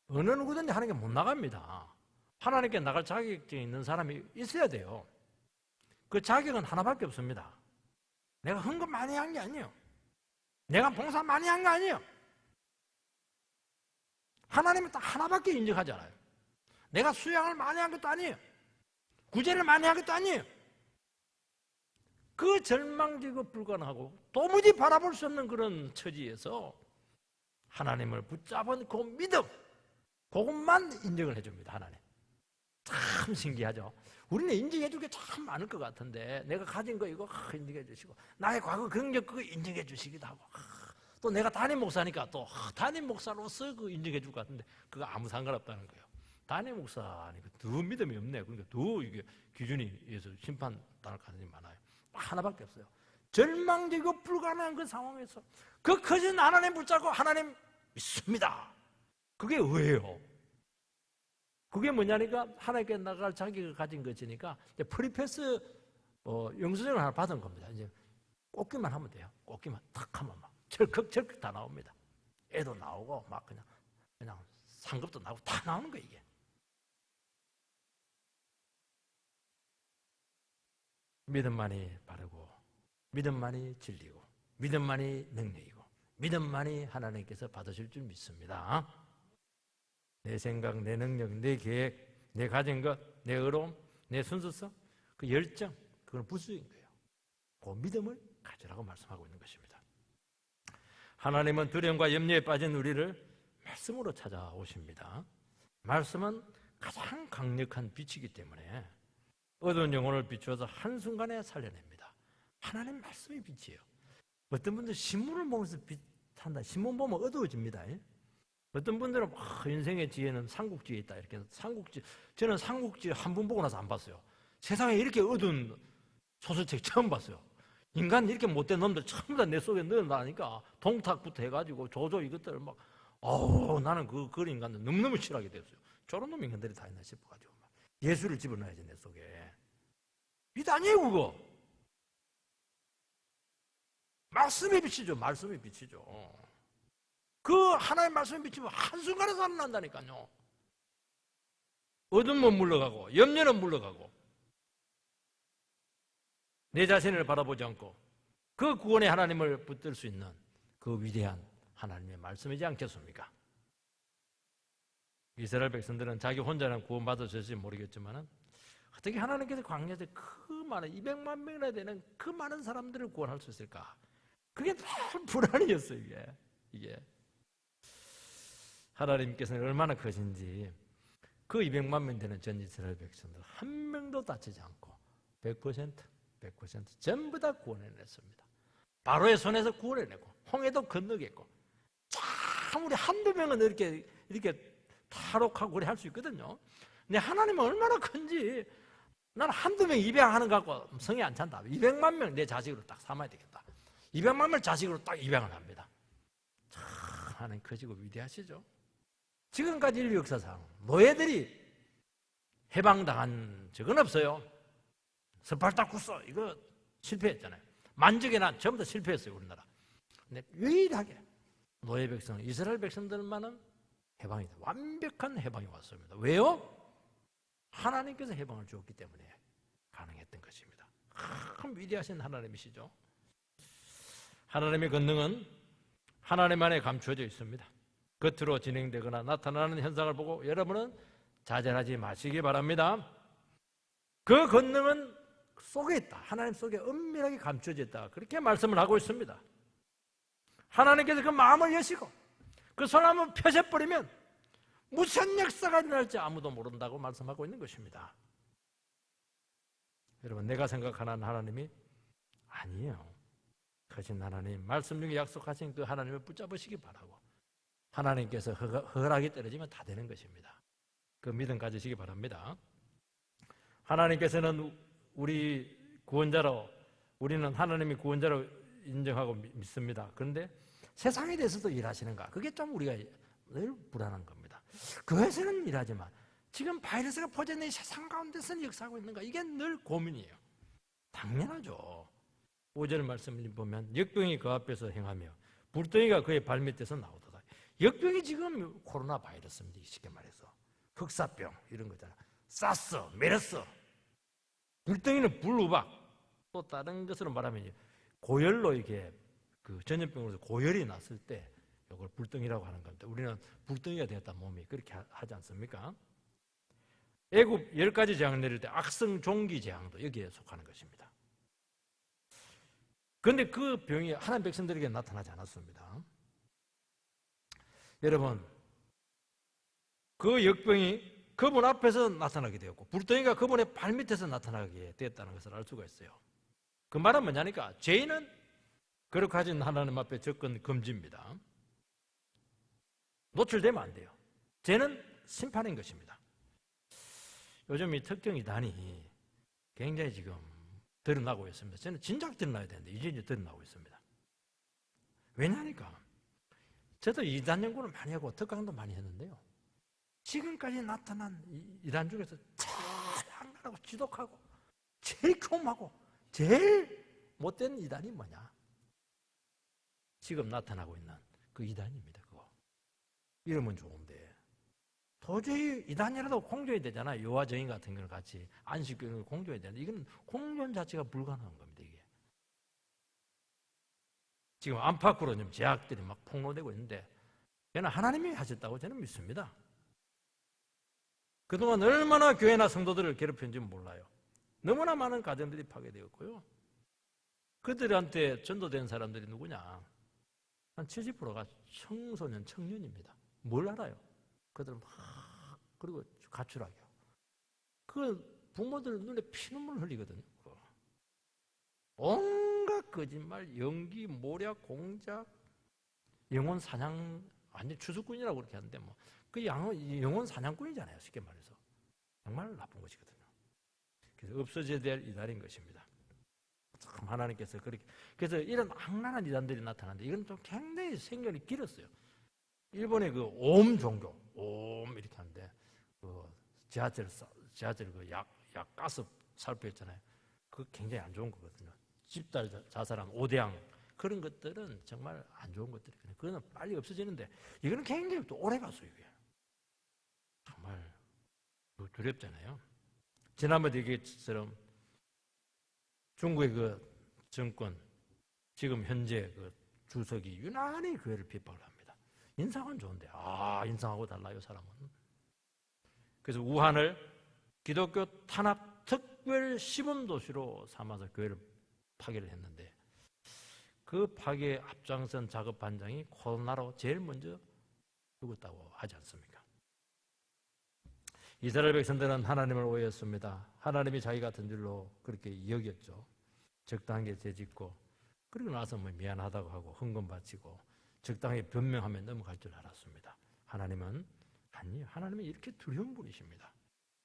A: 어느 누구든지 하나님께 못 나갑니다. 하나님께 나갈 자격증이 있는 사람이 있어야 돼요. 그 자격은 하나밖에 없습니다. 내가 헌금 많이 한 게 아니에요. 내가 봉사 많이 한 게 아니에요. 하나님은 딱 하나밖에 인정하잖아요. 내가 수양을 많이 한 것도 아니에요. 구제를 많이 한 것도 아니에요. 그 절망지고 불가능하고 도무지 바라볼 수 없는 그런 처지에서 하나님을 붙잡은 그 믿음, 그것만 인정을 해줍니다. 하나님. 참 신기하죠. 우리는 인정해 줄 게 참 많을 것 같은데, 내가 가진 거 이거 인정해 주시고, 나의 과거 경력 그거 인정해 주시기도 하고, 또 내가 담임 목사니까 또 담임 목사로서 그 인정해 줄 것 같은데 그거 아무 상관없다는 거예요. 담임 목사니까 더 믿음이 없네. 그러니까 더 이게 기준이 의해서 심판 당할 가능성이 많아요. 하나밖에 없어요. 절망되고 불가능한 그 상황에서 그 커진 하나님 붙잡고 하나님 믿습니다. 그게 의예요. 그게 뭐냐니까 하나님께 나갈 자격을 가진 것이니까 프리패스 영수증을 하나 받은 겁니다. 이제 꽂기만 하면 돼요. 꽂기만 탁 하면 막 철컥철컥 다 나옵니다. 애도 나오고 막 그냥 상급도 나오고 다 나오는 거예요. 이게 믿음만이 바르고 믿음만이 진리고 믿음만이 능력이고 믿음만이 하나님께서 받으실 줄 믿습니다. 내 생각, 내 능력, 내 계획, 내 가진 것, 내 의로움, 내 순수성, 그 열정, 그건 부수인 거예요. 그 믿음을 가지라고 말씀하고 있는 것입니다. 하나님은 두려움과 염려에 빠진 우리를 말씀으로 찾아오십니다. 말씀은 가장 강력한 빛이기 때문에 어두운 영혼을 비추어서 한순간에 살려냅니다. 하나님 말씀이 빛이에요. 어떤 분들 신문을 보면서 빛한다. 신문 보면 어두워집니다. 어떤 분들은 인생의 지혜는 삼국지에 있다. 이렇게 저는 삼국지 한 번 보고 나서 안 봤어요. 세상에 이렇게 어두운 소설책 처음 봤어요. 인간 이렇게 못된 놈들 전부 다 내 속에 넣어놔니까 동탁부터 해가지고 조조 이것들을 막 나는 그런 인간들 너무너무 싫어하게 됐어요. 저런 놈 인간들이 다 있나 싶어가지고 예수를 집어넣어야지 내 속에. 빛 아니에요 그거. 말씀이 빛이죠. 말씀이 빛이죠. 그 하나의 말씀이 비치면 한순간에 살아난다니까요. 어둠은 물러가고 염려는 물러가고 내 자신을 바라보지 않고 그 구원의 하나님을 붙들 수 있는 그 위대한 하나님의 말씀이지 않겠습니까? 이스라엘 백성들은 자기 혼자는 구원받아줄지 모르겠지만 어떻게 하나님께서 광야에서 그 많은 200만 명이나 되는 그 많은 사람들을 구원할 수 있을까? 그게 참 불안이었어요. 이게 하나님께서는 얼마나 크신지 그 200만 명 되는 전 이스라엘 백성들 한 명도 다치지 않고 100% 전부 다 구원해냈습니다. 바로의 손에서 구원해내고 홍해도 건너겠고 참 우리 한두 명은 이렇게 탈옥하고 그래 할 수 있거든요. 근데 하나님은 얼마나 큰지 나는 한두 명 입양하는 거 갖고 성이 안 찬다. 200만 명 내 자식으로 딱 삼아야 되겠다. 200만 명 자식으로 딱 입양을 합니다. 참 하나님 크시고 위대하시죠. 지금까지 인류 역사상 노예들이 해방당한 적은 없어요. 스파르타쿠스 이거 실패했잖아요. 만적이나 전부 다 실패했어요. 우리나라. 근데 유일하게 노예 백성, 이스라엘 백성들만은 해방이 돼. 완벽한 해방이 왔습니다. 왜요? 하나님께서 해방을 주었기 때문에 가능했던 것입니다. 참 위대하신 하나님이시죠. 하나님의 권능은 하나님 안에 감추어져 있습니다. 겉으로 진행되거나 나타나는 현상을 보고 여러분은 좌절하지 마시기 바랍니다. 그 권능은 속에 있다. 하나님 속에 은밀하게 감춰져 있다. 그렇게 말씀을 하고 있습니다. 하나님께서 그 마음을 여시고 그 손을 한번 펴셔버리면 무슨 역사가 일어날지 아무도 모른다고 말씀하고 있는 것입니다. 여러분, 내가 생각하는 하나님이 아니에요. 크신 하나님, 말씀 중에 약속하신 그 하나님을 붙잡으시기 바라고 하나님께서 허락이 떨어지면 다 되는 것입니다. 그 믿음 가지시기 바랍니다. 하나님께서는 우리 구원자로, 우리는 하나님이 구원자로 인정하고 믿습니다. 그런데 세상에 대해서도 일하시는가? 그게 좀 우리가 늘 불안한 겁니다. 교회에서는 일하지만 지금 바이러스가 퍼져있는 세상 가운데서는 역사하고 있는가? 이게 늘 고민이에요. 당연하죠. 5절 말씀을 보면 역병이 그 앞에서 행하며 불덩이가 그의 발밑에서 나오더라. 역병이 지금 코로나 바이러스입니다. 쉽게 말해서 흑사병 이런 거잖아. 사스, 메르스. 불덩이는 불우박. 또 다른 것으로 말하면 고열로 이게 그 전염병으로서 고열이 났을 때 이걸 불덩이라고 하는 겁니다. 우리는 불덩이가 되었다 몸이 그렇게 하지 않습니까? 애굽 10가지 재앙을 내릴 때 악성 종기 재앙도 여기에 속하는 것입니다. 그런데 그 병이 하나님 백성들에게 나타나지 않았습니다. 여러분, 그 역병이 그분 앞에서 나타나게 되었고 불덩이가 그분의 발밑에서 나타나게 되었다는 것을 알 수가 있어요. 그 말은 뭐냐니까 죄인은 그렇게 하진 하나님 앞에 접근 금지입니다. 노출되면 안 돼요. 죄는 심판인 것입니다. 요즘 이 특정 이단이 굉장히 지금 드러나고 있습니다. 저는 진작 드러나야 되는데 이제 드러나고 있습니다. 왜냐니까 저도 이단 연구를 많이 하고 특강도 많이 했는데요. 지금까지 나타난 이단 중에서 제일 악랄하고 지독하고 제일 교만하고 제일 못된 이단이 뭐냐? 지금 나타나고 있는 그 이단입니다. 그거 이러면 좋은데 도저히 이단이라도 공존해야 되잖아요. 여호와 증인 같은 걸 같이 안식교를 공존해야 되는데 이건 공존 자체가 불가능한 겁니다. 이게 지금 안팎으로 좀 제약들이 막 폭로되고 있는데 저는 하나님이 하셨다고 저는 믿습니다. 그동안 얼마나 교회나 성도들을 괴롭혔는지 몰라요. 너무나 많은 가정들이 파괴되었고요. 그들한테 전도된 사람들이 누구냐? 한 70%가 청소년, 청년입니다. 뭘 알아요? 그들은 막 그리고 가출하게. 그 부모들 눈에 피눈물 흘리거든요. 온갖 거짓말, 연기, 모략, 공작, 영혼 사냥, 완전 추수꾼이라고 그렇게 하는데 뭐 그 영혼 사냥꾼이잖아요. 쉽게 말해서 정말 나쁜 것이거든요. 그래서 없어져야 될 이단인 것입니다. 참 하나님께서 그렇게 그래서 이런 악랄한 이단들이 나타나는데 이건 좀 굉장히 생년이 길었어요. 일본의 그 옴 종교, 옴 이렇게 하는데 그 지하철 그 약 가스 살포했잖아요. 그거 굉장히 안 좋은 거거든요. 집단 자살한 오대양 그런 것들은 정말 안 좋은 것들이거든요. 그거는 빨리 없어지는데 이거는 굉장히 또 오래 갔어요. 이게 정말 두렵잖아요. 지난번에 얘기했처럼 중국의 그 정권 지금 현재 그 주석이 유난히 교회를 비판을 합니다. 인상은 좋은데 인상하고 달라요 사람은. 그래서 우한을 기독교 탄압 특별 시범도시로 삼아서 교회를 파괴를 했는데 그 파괴 앞장선 작업 반장이 코로나로 제일 먼저 죽었다고 하지 않습니까? 이스라엘 백성들은 하나님을 오해했습니다. 하나님이 자기 같은 줄로 그렇게 여겼죠. 적당하게 죄짓고 그리고 나서 뭐 미안하다고 하고 헌금 바치고 적당하게 변명하면 넘어갈 줄 알았습니다. 하나님은 아니에요. 하나님은 이렇게 두려운 분이십니다.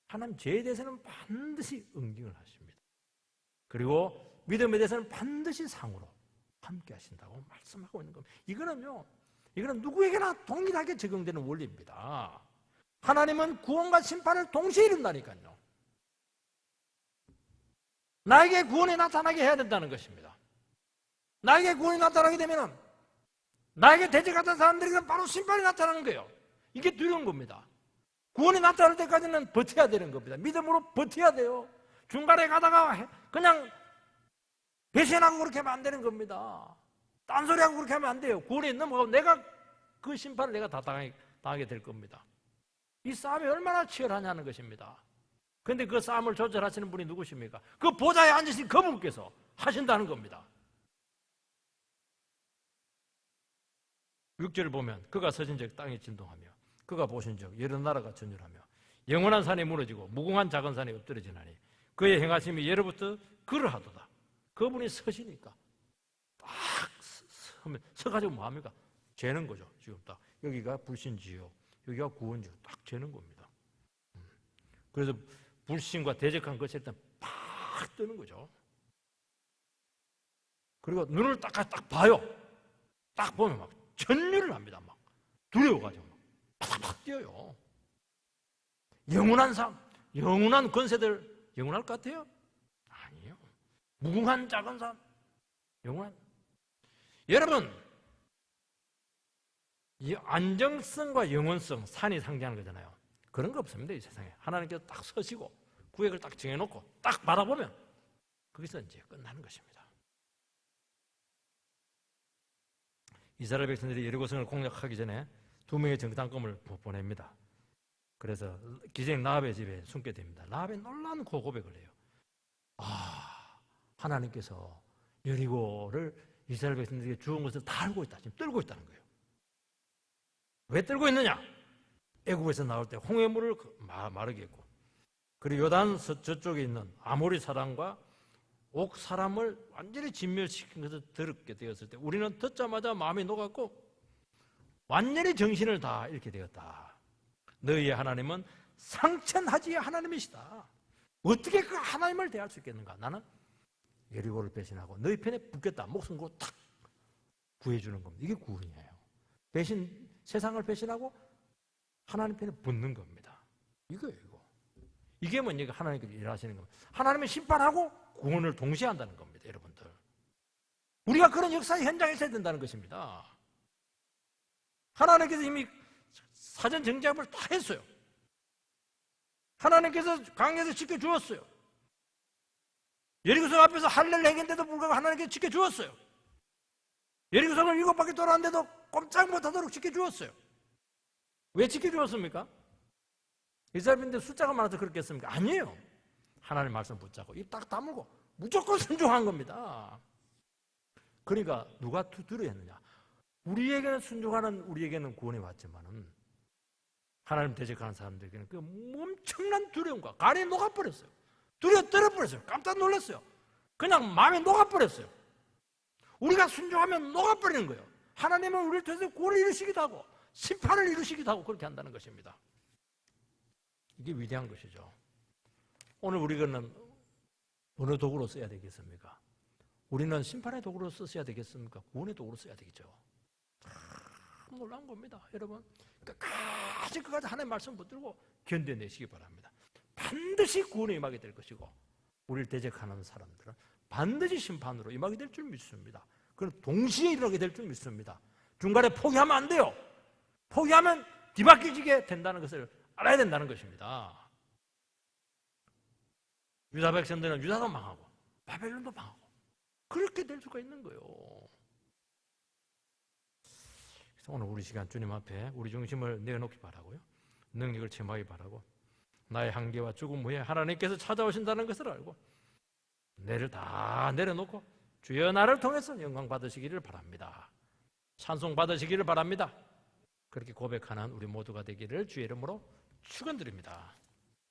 A: 하나님 죄에 대해서는 반드시 응징을 하십니다. 그리고 믿음에 대해서는 반드시 상으로 함께 하신다고 말씀하고 있는 겁니다. 이거는 누구에게나 동일하게 적용되는 원리입니다. 하나님은 구원과 심판을 동시에 이룬다니까요. 나에게 구원이 나타나게 해야 된다는 것입니다. 나에게 구원이 나타나게 되면 나에게 대적하던 사람들에게는 바로 심판이 나타나는 거예요. 이게 두려운 겁니다. 구원이 나타날 때까지는 버텨야 되는 겁니다. 믿음으로 버텨야 돼요. 중간에 가다가 그냥 배신하고 그렇게 하면 안 되는 겁니다. 딴소리하고 그렇게 하면 안 돼요. 구원이 넘어가고 내가 그 심판을 내가 다 당하게 될 겁니다. 이 싸움이 얼마나 치열하냐는 것입니다. 그런데 그 싸움을 조절하시는 분이 누구십니까? 그 보좌에 앉으신 그분께서 하신다는 겁니다. 6절을 보면 그가 서신 적 땅이 진동하며 그가 보신 적 여러 나라가 전율하며 영원한 산이 무너지고 무궁한 작은 산이 엎드러지나니 그의 행하심이 예로부터 그러하도다. 그분이 서시니까 딱 서가지고 뭐합니까? 재는 거죠. 지금 딱 여기가 불신지요, 여기가 구원지요. 딱 재는 겁니다. 그래서 불신과 대적한 것에 일단 팍 뜨는 거죠. 그리고 눈을 딱 봐요. 딱 보면 막 전율을 합니다. 막 두려워가지고 팍팍 뛰어요. 영원한 삶, 영원한 권세들 영원할 것 같아요? 아니에요. 무궁한 작은 삶, 영원한. 여러분, 이 안정성과 영원성, 산이 상징하는 거잖아요. 그런 거 없습니다, 이 세상에. 하나님께서 딱 서시고 구획을 딱 정해놓고 딱 바라보면 거기서 이제 끝나는 것입니다. 이스라엘 백성들이 여리고성을 공략하기 전에 2명의 정탐꾼을 보냅니다. 그래서 기생 라합의 집에 숨게 됩니다. 라합이 놀라운 고백을 해요. 하나님께서 여리고를 이스라엘 백성들에게 주은 것을 다 알고 있다. 지금 떨고 있다는 거예요. 왜 떨고 있느냐? 애굽에서 나올 때 홍해물을 마르게 했고, 그리고 요단 저쪽에 있는 아모리 사람과 옥 사람을 완전히 진멸시킨 것을 들었게 되었을 때 우리는 듣자마자 마음이 녹았고 완전히 정신을 다 잃게 되었다. 너희의 하나님은 상천하지의 하나님이시다. 어떻게 그 하나님을 대할 수 있겠는가? 나는 여리고를 배신하고 너희 편에 붙겠다. 목숨 걸고 탁 구해주는 겁니다. 이게 구원이에요. 세상을 배신하고 하나님 편에 붙는 겁니다. 이거예요, 이거. 이게 뭐냐? 하나님께서 일하시는 겁니다. 하나님은 심판하고 구원을 동시에 한다는 겁니다, 여러분들. 우리가 그런 역사의 현장에 있어야 된다는 것입니다. 하나님께서 이미 사전 정죄합을 다 했어요. 하나님께서 강에서 지켜주었어요. 여리고성 앞에서 할례를 행했는데도 불구하고 하나님께서 지켜주었어요. 여리고성을 7바퀴 돌았는데도 꼼짝 못하도록 지켜주었어요. 왜 지켜주었습니까? 이스라엘인데 숫자가 많아서 그렇겠습니까? 아니에요. 하나님 말씀 붙잡고 입 딱 다물고 무조건 순종한 겁니다. 그러니까 누가 두려워했느냐? 우리에게는 순종하는 우리에게는 구원이 왔지만은 하나님 대적하는 사람들에게는 그 엄청난 두려움과 간이 녹아버렸어요. 두려워 떨어버렸어요. 깜짝 놀랐어요. 그냥 마음이 녹아버렸어요. 우리가 순종하면 녹아버리는 거예요. 하나님은 우리를 통해서 구원을 이루시기도 하고 심판을 이루시기도 하고 그렇게 한다는 것입니다. 이게 위대한 것이죠. 오늘 우리는 어느 도구로 써야 되겠습니까? 우리는 심판의 도구로 써야 되겠습니까? 구원의 도구로 써야 되겠죠. 참 놀라운 겁니다, 여러분. 끝까지 하나님의 말씀 붙들고 견뎌내시기 바랍니다. 반드시 구원에 임하게 될 것이고 우리를 대적하는 사람들은 반드시 심판으로 임하게 될 줄 믿습니다. 그럼 동시에 일어나게 될 줄 믿습니다. 중간에 포기하면 안 돼요. 포기하면 뒤바뀌게 된다는 것을 알아야 된다는 것입니다. 유다 백성들은 유다도 망하고 바벨론도 망하고 그렇게 될 수가 있는 거예요. 그래서 오늘 우리 시간 주님 앞에 우리 중심을 내어놓기 바라고요. 능력을 체험하기 바라고 나의 한계와 죽음 후에 하나님께서 찾아오신다는 것을 알고 내를 다 내려놓고 주여 나를 통해서 영광 받으시기를 바랍니다. 찬송 받으시기를 바랍니다. 그렇게 고백하는 우리 모두가 되기를 주의 이름으로 축원드립니다.